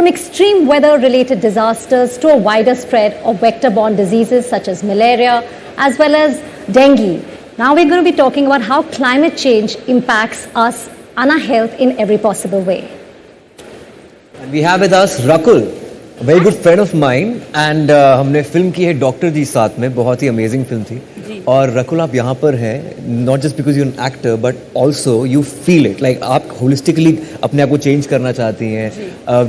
from extreme weather-related disasters to a wider spread of vector-borne diseases such as malaria as well as dengue. Now we're going to be talking about how climate change impacts us and our health in every possible way. And we have with us Rakul, a very good friend of mine, and हमने film की है doctor जी साथ में, बहुत ही amazing film थी. और रकुल आप यहाँ पर हैं not just because you an actor but also you feel it like आप होलिस्टिकली अपने आप को चेंज करना चाहती हैं.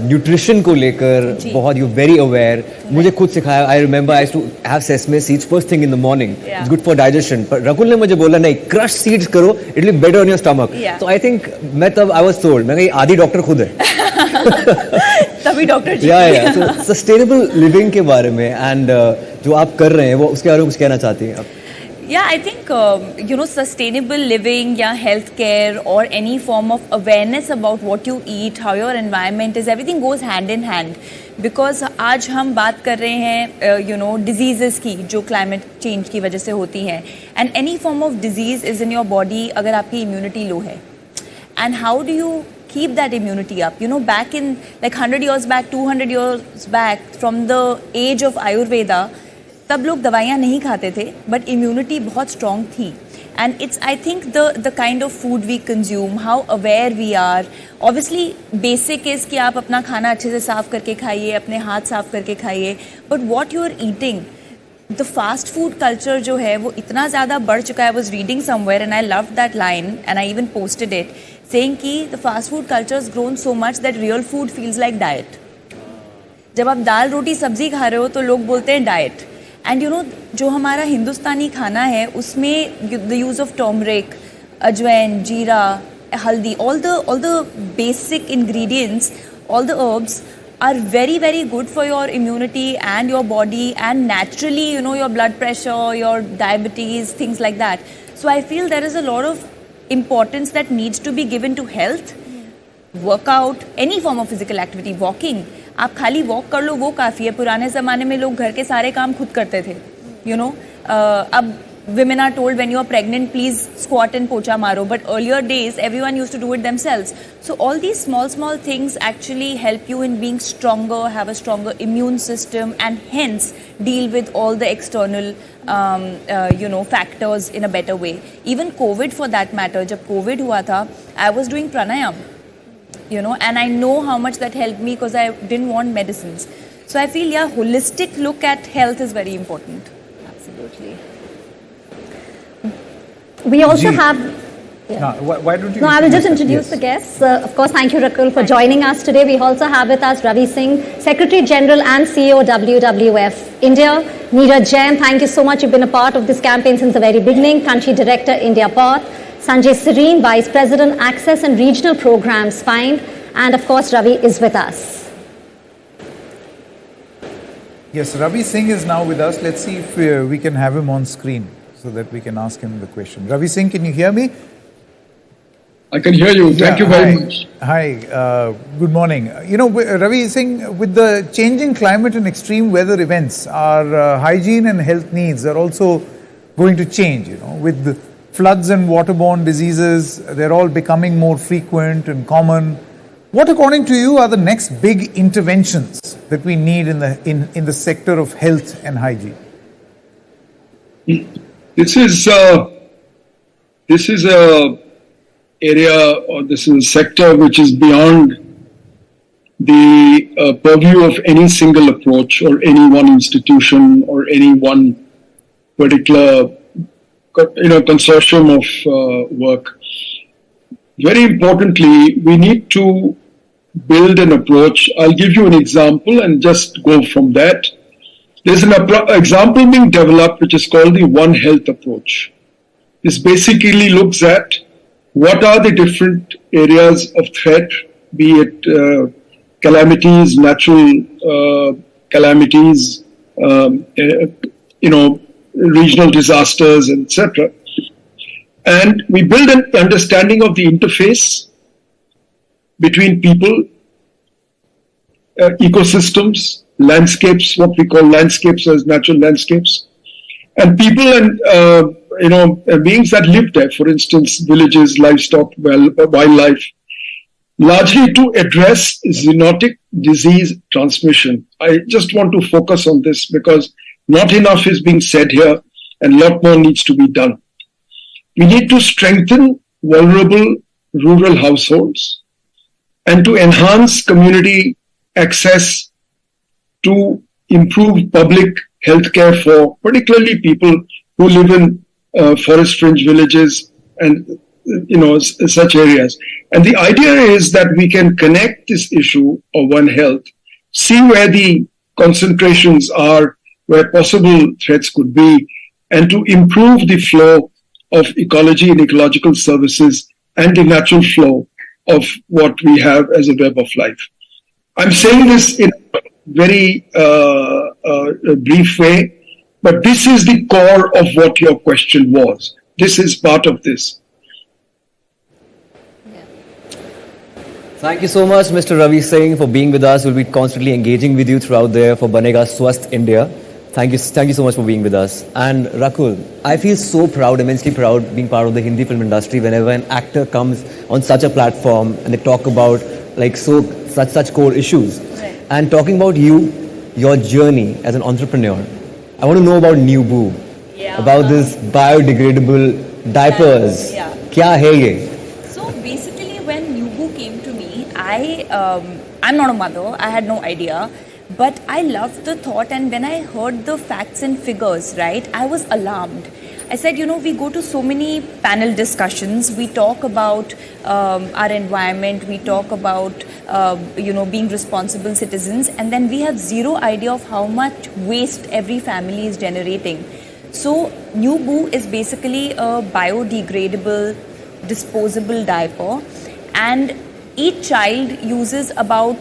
न्यूट्रिशन को लेकर बहुत यू वेरी अवेयर. मुझे खुद सिखाया. I remember I to have sesame seeds first thing in the morning. It's good for digestion. पर रकुल ने मुझे बोला नहीं, क्रश सीड्स करो, it will be better on your stomach. तो आई थिंक मैं तब आई वाज टोल्ड, मैं कहा आदि डॉक्टर खुद है. तभी डॉक्टर जी. तो सस्टेनेबल लिविंग के बारे में एंड जो आप कर रहे हैं वो उसके बारे में कुछ कहना चाहती हैं आप? Yeah, I think, sustainable living, healthcare or any form of awareness about what you eat, how your environment is, everything goes hand in hand. Because आज हम बात कर रहे हैं, diseases की जो climate change की वजह से होती हैं. And any form of disease is in your body अगर आपकी immunity low है. And how do you keep that immunity up? Back in like 100 years back, 200 years back, from the age of Ayurveda, तब लोग दवाइयाँ नहीं खाते थे but immunity बहुत स्ट्रॉन्ग थी. And it's I think the kind of food we consume, how aware we are. Obviously basic is कि आप अपना खाना अच्छे से साफ करके खाइए, अपने हाथ साफ करके खाइए. But what you are eating, the fast food culture जो है वो इतना ज़्यादा बढ़ चुका है. I was reading somewhere and I love that line and I even posted it saying कि the fast food culture is grown so much that real food feels like diet. जब आप दाल रोटी सब्जी खा रहे हो तो लोग बोलते हैं डाइट. एंड जो हमारा हिंदुस्तानी खाना है उसमें the use of turmeric, ajwain, जीरा, हल्दी, all the basic ingredients, all the herbs are very, very good for your immunity and your body and naturally, your blood pressure, your diabetes, things like that. So I feel there is a lot of importance that needs to be given to health, workout, any form of physical activity, walking. आप खाली walk कर लो वो काफ़ी है. पुराने ज़माने में लोग घर के सारे काम खुद करते थे. अब women are told when you are pregnant please squat and pocha maro, but earlier days everyone used to do it themselves. So all these small things actually help you in being stronger, have a stronger immune system and hence deal with all the external factors in a better way. Even COVID for that matter, जब COVID हुआ था, I was doing pranayam. And I know how much that helped me because I didn't want medicines. So I feel, holistic look at health is very important. Absolutely. We also have... No, why don't you... No, I will just introduce the guests. Of course, thank you, Rakul, for joining us today. We also have with us Ravi Singh, Secretary General and CEO WWF India. Neeraj Jain, thank you so much. You've been a part of this campaign since the very beginning. Country Director, India Path. Sanjay Serene, Vice President, Access and Regional Programs, FIND. And of course, Ravi is with us. Yes, Ravi Singh is now with us. Let's see if we can have him on screen so that we can ask him the question. Ravi Singh, can you hear me? I can hear you. Thank you very much. Hi, good morning. Ravi Singh, with the changing climate and extreme weather events, our hygiene and health needs are also going to change, with the floods and waterborne diseases, they're all becoming more frequent and common. What, according to you, are the next big interventions that we need in the sector of health and hygiene? This is a area, or this is a sector which is beyond the purview of any single approach or any one institution or any one particular consortium of work. Very importantly, we need to build an approach. I'll give you an example and just go from that. There's an example being developed which is called the One Health approach. This basically looks at what are the different areas of threat, be it calamities, natural calamities, regional disasters, etc. And we build an understanding of the interface between people, ecosystems, landscapes, what we call landscapes as natural landscapes, and people and beings that live there, for instance, villages, livestock, wildlife. largely to address zoonotic disease transmission. I just want to focus on this because not enough is being said here and a lot more needs to be done. We need to strengthen vulnerable rural households and to enhance community access to improve public healthcare for particularly people who live in forest fringe villages and such areas. And the idea is that we can connect this issue of One Health, see where the concentrations are, where possible threats could be, and to improve the flow of ecology and ecological services and the natural flow of what we have as a web of life. I'm saying this in a very brief way, but this is the core of what your question was. This is part of this. Thank you so much, Mr. Ravi Singh, for being with us. We'll be constantly engaging with you throughout there for Banega Swasth India. Thank you so much for being with us. And Rakul, I feel so proud, immensely proud, being part of the Hindi film industry whenever an actor comes on such a platform and they talk about such core issues. Right. And talking about you, your journey as an entrepreneur, I want to know about New Boo, about this biodegradable diapers. Yeah. Kya hai ye? So basically, when New Boo came to me, I'm not a mother. I had no idea. But I loved the thought, and when I heard the facts and figures, right, I was alarmed. I said, we go to so many panel discussions, we talk about our environment, we talk about, being responsible citizens, and then we have zero idea of how much waste every family is generating. So, New Boo is basically a biodegradable, disposable diaper, and each child uses about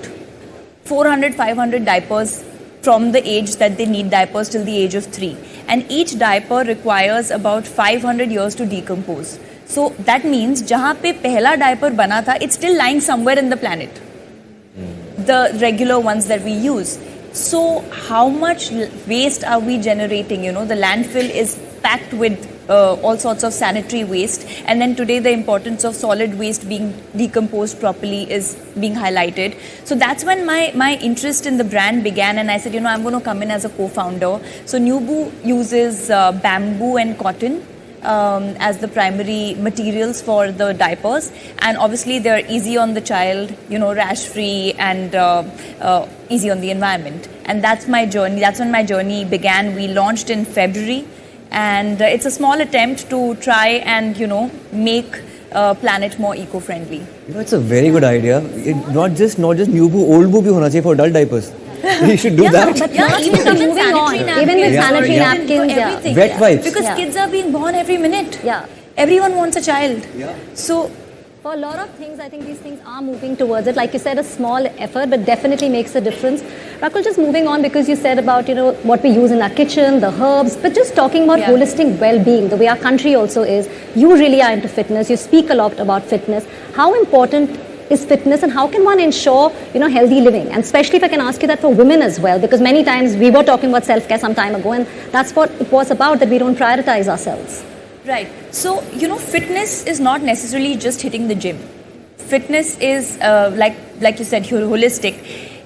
400-500 diapers from the age that they need diapers till the age of 3. And each diaper requires about 500 years to decompose. So that means jahan pe pehla diaper bana tha, it's still lying somewhere in the planet. The regular ones that we use. So how much waste are we generating? The landfill is packed with all sorts of sanitary waste, and then today the importance of solid waste being decomposed properly is being highlighted. So that's when my interest in the brand began, and I said, I'm going to come in as a co-founder. So New Boo uses bamboo and cotton as the primary materials for the diapers, and obviously they're easy on the child, rash free, and easy on the environment. And that's my journey. That's when my journey began. We launched in February. And it's a small attempt to try and, make planet more eco-friendly. It's a very good idea. Not just New Boo, old Boo bhi hona chahiye for adult diapers. We should do that. But even moving on, even with sanitary napkins, everything. Wet wipes. Because kids are being born every minute. Yeah. Everyone wants a child. Yeah. So For a lot of things, I think these things are moving towards it. Like you said, a small effort, but definitely makes a difference. Rakul, just moving on, because you said about, what we use in our kitchen, the herbs, but just talking about holistic well-being, the way our country also is. You really are into fitness. You speak a lot about fitness. How important is fitness, and how can one ensure, healthy living? And especially if I can ask you that for women as well, because many times we were talking about self-care some time ago, and that's what it was about, that we don't prioritize ourselves. Right. So, fitness is not necessarily just hitting the gym. Fitness is, like you said, holistic.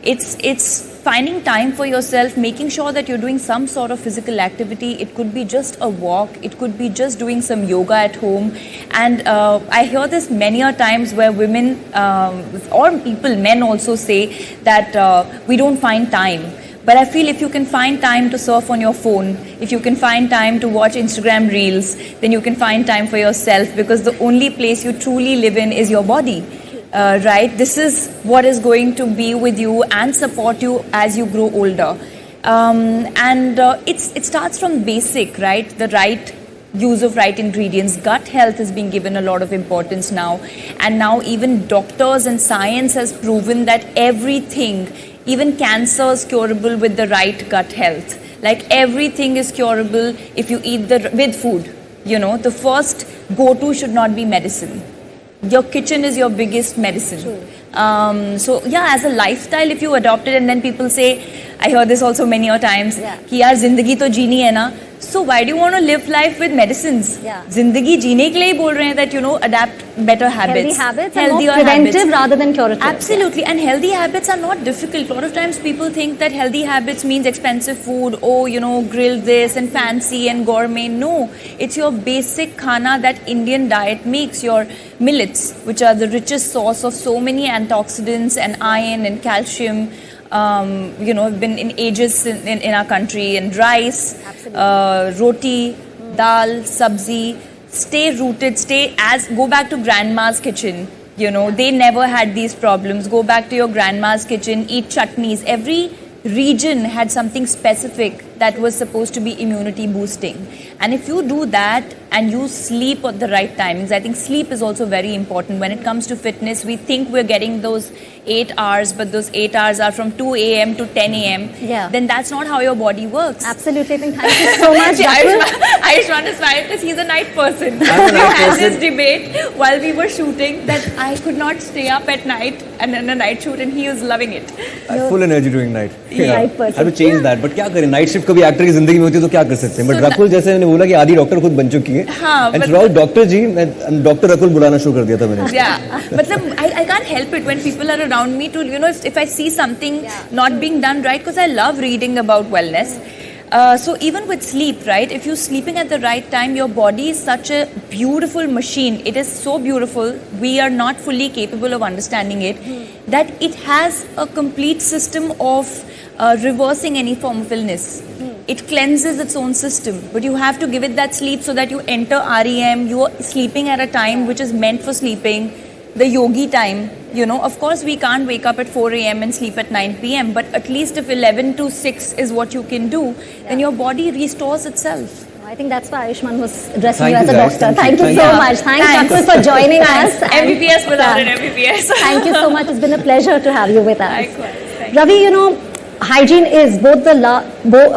It's finding time for yourself, making sure that you're doing some sort of physical activity. It could be just a walk. It could be just doing some yoga at home. And I hear this many a times where women or people, men also say that we don't find time. But I feel if you can find time to surf on your phone, if you can find time to watch Instagram reels, then you can find time for yourself, because the only place you truly live in is your body. Right? This is what is going to be with you and support you as you grow older. It starts from basic, right? The right use of right ingredients. Gut health is being given a lot of importance now. And now even doctors and science has proven that everything, even cancer, is curable with the right gut health. Like everything is curable if you eat with food. The first go-to should not be medicine. Your kitchen is your biggest medicine. As a lifestyle, if you adopt it, and then people say, I hear this also many times, कि यार जिंदगी तो जीनी है ना, So why do you want to live life with medicines? Yeah. Zindagi जीने के लिए ही बोल रहे हैं that adapt better habits, Healthy habits and healthier more preventive habits. rather than curative. Absolutely, and healthy habits are not difficult. A lot of times people think that healthy habits means expensive food, grill this and fancy and gourmet. No, it's your basic khana that Indian diet makes. Your millets, which are the richest source of so many antioxidants and iron and calcium. Have been in ages in our country, and rice, roti, dal, sabzi. Stay rooted, go back to grandma's kitchen. They never had these problems. Go back to your grandma's kitchen, eat chutneys. Every region had something specific that was supposed to be immunity boosting. And if you do that and you sleep at the right timings, I think sleep is also very important. When it comes to fitness, we think we're getting those 8 hours, but those 8 hours are from 2 a.m. to 10 a.m. Yeah. Then that's not how your body works. Absolutely. Thank you so much. Ayushmann is fine because he's a night person. I'm a We night had person. this debate while we were shooting that I could not stay up at night and in a night shoot, and he was loving it. I have full energy during night. Night person. I have to change that. But क्या करें? Night shift कभी actor की जिंदगी में होती है तो क्या कर सकते हैं? बट So रकुल जैसे मैंने बोला कि आधी डॉक्टर खुद बन चुकी है. हाँ, and but- through doctor ji doctor Rakul बुलाना शुरू कर दिया था मैंने. Yeah, but I can't help it when people are around me to, if I see something not being done right, because I love reading about wellness. So even with sleep, right, if you're sleeping at the right time, your body is such a beautiful machine. It is so beautiful. We are not fully capable of understanding it, that it has a complete system of reversing any form of illness. It cleanses its own system, but you have to give it that sleep so that you enter REM. You are sleeping at a time which is meant for sleeping, the yogi time. Of course we can't wake up at 4 a.m. and sleep at 9 p.m. But at least if 11 to 6 is what you can do, then your body restores itself. I think that's why Ayushmann was addressing Thank you as you, a guys. doctor. Thank Thank you. you so Thank much. Thanks, Thanks. Rakul, for joining us. MBBS without Yeah. an MBBS. Thank you so much. It's been a pleasure to have you with us. Likewise. Thank Ravi, hygiene is both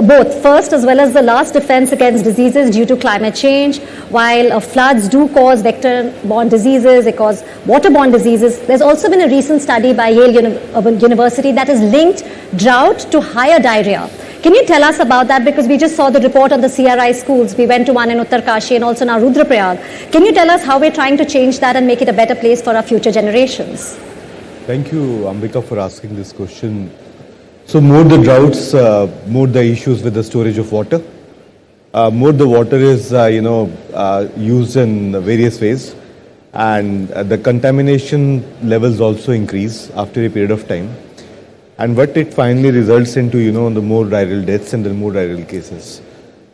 both first as well as the last defense against diseases due to climate change. While floods do cause vector-borne diseases, they cause waterborne diseases. There's also been a recent study by Yale University that has linked drought to higher diarrhea. Can you tell us about that? Because we just saw the report on the CRI schools. We went to one in Uttarkashi and also now Rudraprayag. Can you tell us how we're trying to change that and make it a better place for our future generations? Thank you, Ambika, for asking this question. So more the droughts, more the issues with the storage of water. More the water is, used in various ways, and the contamination levels also increase after a period of time. And what it finally results into, the more diarrheal deaths and the more diarrheal cases.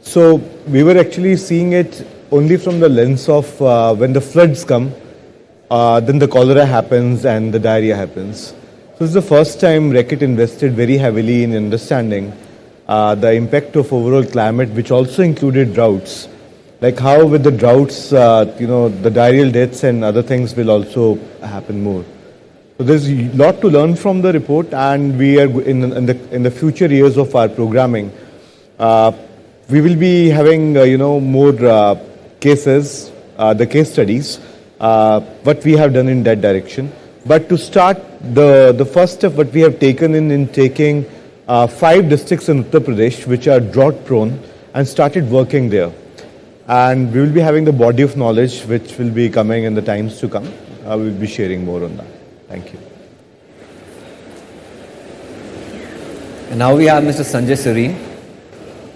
So we were actually seeing it only from the lens of when the floods come, then the cholera happens and the diarrhea happens. So this is the first time Reckitt invested very heavily in understanding the impact of overall climate, which also included droughts. Like how with the droughts, the diarrheal deaths and other things will also happen more. So there's a lot to learn from the report, and we are in the future years of our programming, we will be having more cases, the case studies, what we have done in that direction. But to start, the first step what we have taken in taking 5 districts in Uttar Pradesh which are drought prone and started working there. And we will be having the body of knowledge which will be coming in the times to come. We will be sharing more on that. Thank you. And now we have Mr. Sanjay Serene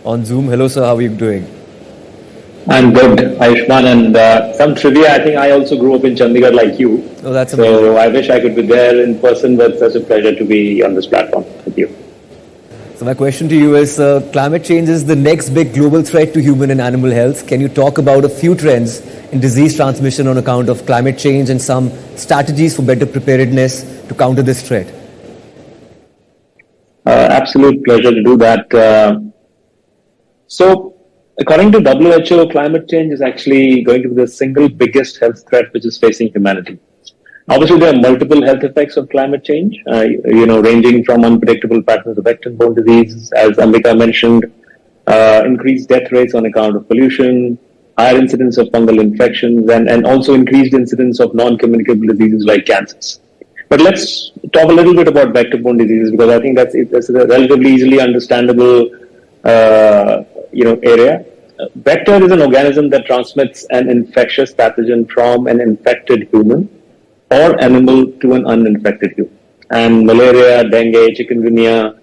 on Zoom. Hello, sir. How are you doing? I'm good, Ayushmann, and some trivia. I think I also grew up in Chandigarh like you. Oh, that's amazing. So I wish I could be there in person, but such a pleasure to be on this platform with you. So my question to you is, climate change is the next big global threat to human and animal health. Can you talk about a few trends in disease transmission on account of climate change and some strategies for better preparedness to counter this threat? Absolute pleasure to do that. So, according to WHO, climate change is actually going to be the single biggest health threat which is facing humanity. Obviously, there are multiple health effects of climate change, ranging from unpredictable patterns of vector-borne diseases, as Ambika mentioned, increased death rates on account of pollution, higher incidence of fungal infections, and also increased incidence of non-communicable diseases like cancers. But let's talk a little bit about vector-borne diseases, because I think that's a relatively easily understandable area. vector is an organism that transmits an infectious pathogen from an infected human or animal to an uninfected human. And malaria, dengue, chikungunya,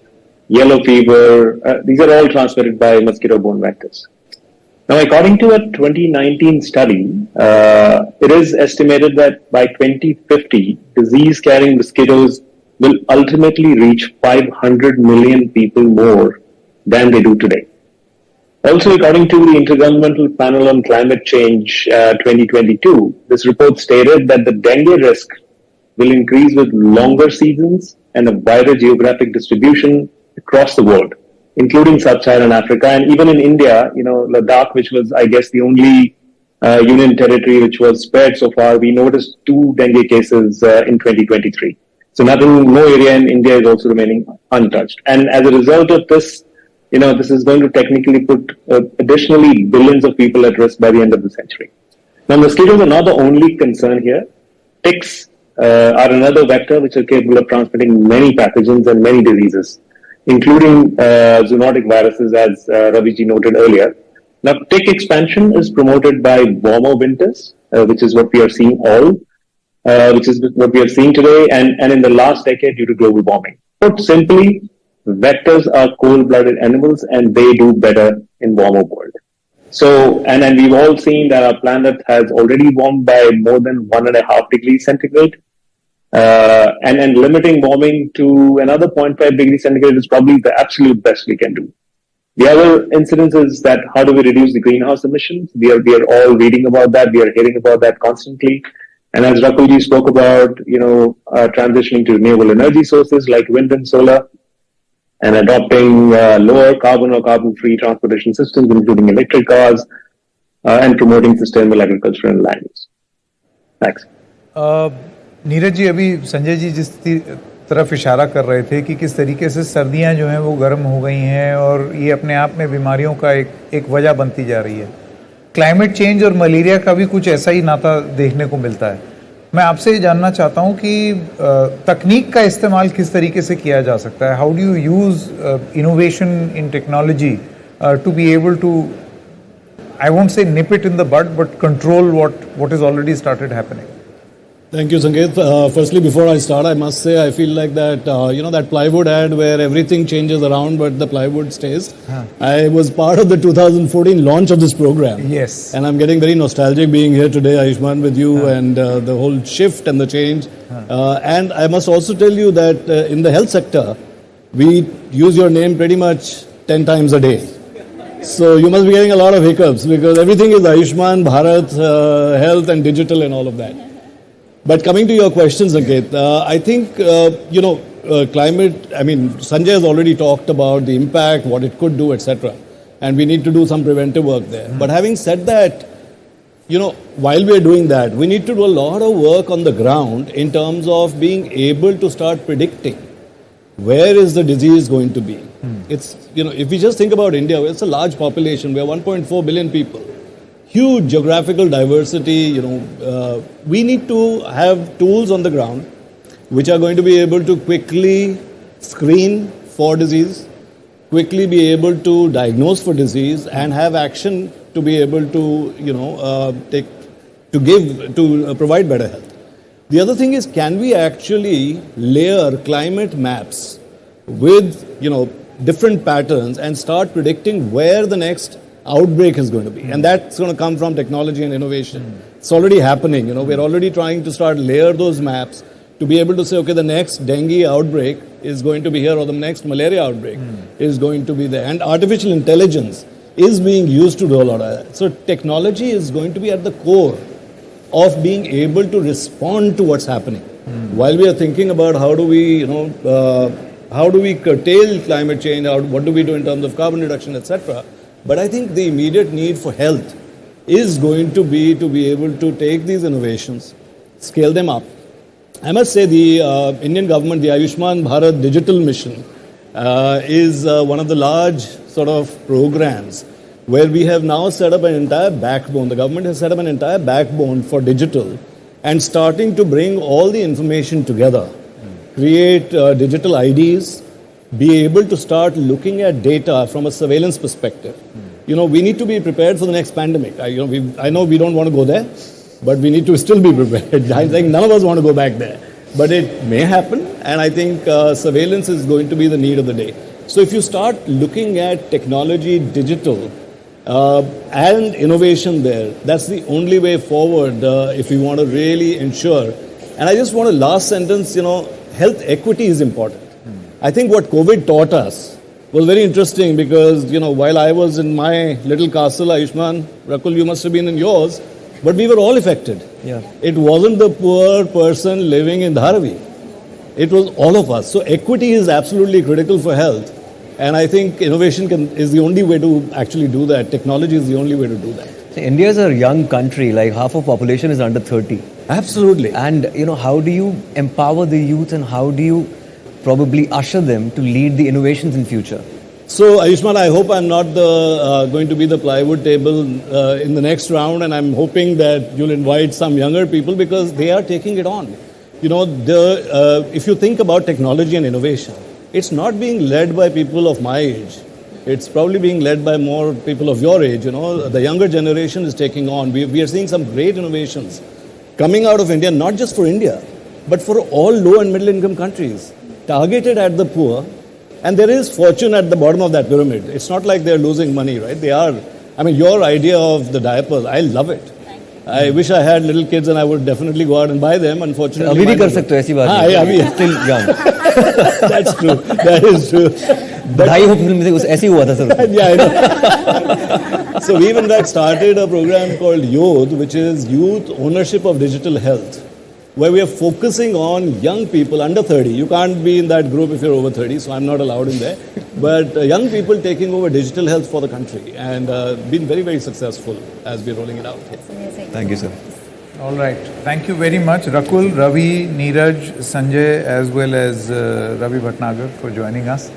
yellow fever, these are all transmitted by mosquito-borne vectors. Now, according to a 2019 study, it is estimated that by 2050, disease-carrying mosquitoes will ultimately reach 500 million people more than they do today. Also, according to the Intergovernmental Panel on Climate Change 2022, this report stated that the dengue risk will increase with longer seasons and a wider geographic distribution across the world, including sub-Saharan Africa. And even in India, Ladakh, which was, I guess, the only union territory which was spared so far, we noticed 2 dengue cases in 2023. So no area in India is also remaining untouched. And as a result of this, this is going to technically put additionally billions of people at risk by the end of the century. Now, mosquitoes are not the only concern here. Ticks are another vector which are capable of transmitting many pathogens and many diseases, including zoonotic viruses, as Raviji noted earlier. Now, tick expansion is promoted by warmer winters, which is what we are seeing today, and in the last decade due to global warming. Put simply, vectors are cold-blooded animals, and they do better in warmer world. So, and we've all seen that our planet has already warmed by more than 1.5 degrees centigrade. And limiting warming to another 0.5 degrees centigrade is probably the absolute best we can do. The other incidence is that how do we reduce the greenhouse emissions? We are all reading about that. We are hearing about that constantly. And as Rakulji spoke about, transitioning to renewable energy sources like wind and solar, and adopting lower carbon or carbon-free transportation systems, including electric cars, and promoting sustainable agriculture and land use. Thanks. Neeraj ji, अभी संजय जी जिस तरफ इशारा कर रहे थे कि किस तरीके से सर्दियां जो हैं वो गर्म हो गई हैं और ये अपने आप में बीमारियों का एक वजह बनती जा रही है. क्लाइमेट चेंज और मलेरिया का भी कुछ ऐसा ही नाता देखने को मिलता है. मैं आपसे ये जानना चाहता हूँ कि तकनीक का इस्तेमाल किस तरीके से किया जा सकता है. How do you use innovation in technology to be able to, I won't say nip it in the bud, but control what is already started happening. Thank you, Sanket. Firstly, before I start, I must say I feel like that, that plywood ad where everything changes around but the plywood stays. I was part of the 2014 launch of this program. Yes. And I'm getting very nostalgic being here today, Ayushmann, with you and the whole shift and the change. And I must also tell you that in the health sector, we use your name pretty much 10 times a day. So you must be getting a lot of hiccups because everything is Ayushmann, Bharat, health and digital and all of that. But coming to your question, Sanket, I think, climate, Sanjay has already talked about the impact, what it could do, etc. And we need to do some preventive work there. But having said that, while we are doing that, we need to do a lot of work on the ground in terms of being able to start predicting where is the disease going to be. It's, if we just think about India, it's a large population. We are 1.4 billion people. Huge geographical diversity, we need to have tools on the ground which are going to be able to quickly screen for disease, quickly be able to diagnose for disease and have action to be able to, provide better health. The other thing is, can we actually layer climate maps with, different patterns and start predicting where the next outbreak is going to be, and that's going to come from technology and innovation. It's already happening. We're already trying to start layer those maps to be able to say, okay, the next dengue outbreak is going to be here, or the next malaria outbreak is going to be there. And artificial intelligence is being used to do a lot of that. So technology is going to be at the core of being able to respond to what's happening. While we are thinking about how do we, curtail climate change, what do we do in terms of carbon reduction, etc. But I think the immediate need for health is going to be able to take these innovations, scale them up. I must say the Indian government, the Ayushmann Bharat Digital Mission is one of the large sort of programs where we have now set up an entire backbone. The government has set up an entire backbone for digital and starting to bring all the information together, create digital IDs, be able to start looking at data from a surveillance perspective. we need to be prepared for the next pandemic. I know we don't want to go there, but we need to still be prepared. I think none of us want to go back there. But it may happen, and I think surveillance is going to be the need of the day. So if you start looking at technology, digital, and innovation there, that's the only way forward if we want to really ensure. And I just want a last sentence, health equity is important. I think what COVID taught us was very interesting because, while I was in my little castle, Ayushmann, Rakul, you must have been in yours, but we were all affected. Yeah. It wasn't the poor person living in Dharavi. It was all of us. So equity is absolutely critical for health. And I think innovation is the only way to actually do that. Technology is the only way to do that. So India is a young country, like half of population is under 30. Absolutely. And, how do you empower the youth and how do you probably usher them to lead the innovations in future? So, Ayushmann, I hope I'm not going to be the plywood table in the next round, and I'm hoping that you'll invite some younger people because they are taking it on. If you think about technology and innovation, it's not being led by people of my age. It's probably being led by more people of your age. The younger generation is taking on. We are seeing some great innovations coming out of India, not just for India, but for all low and middle income countries, targeted at the poor. And there is fortune at the bottom of that pyramid. It's not like they're losing money, right? They are. Your idea of the diapers, I love it. I wish I had little kids and I would definitely go out and buy them. Unfortunately, अभी भी कर सकते हो ऐसी बात नहीं. Still young. That's true. That is true. ढाई हो फिल्म में ऐसे ही हुआ था sir. Yeah, I know. So we've in fact started a program called Yodh, which is Youth Ownership of Digital Health, where we are focusing on young people under 30. You can't be in that group if you're over 30, so I'm not allowed in there. But young people taking over digital health for the country and been very, very successful as we're rolling it out. Thank you, sir. All right. Thank you very much, Rakul, Ravi, Neeraj, Sanjay, as well as Ravi Bhatnagar for joining us.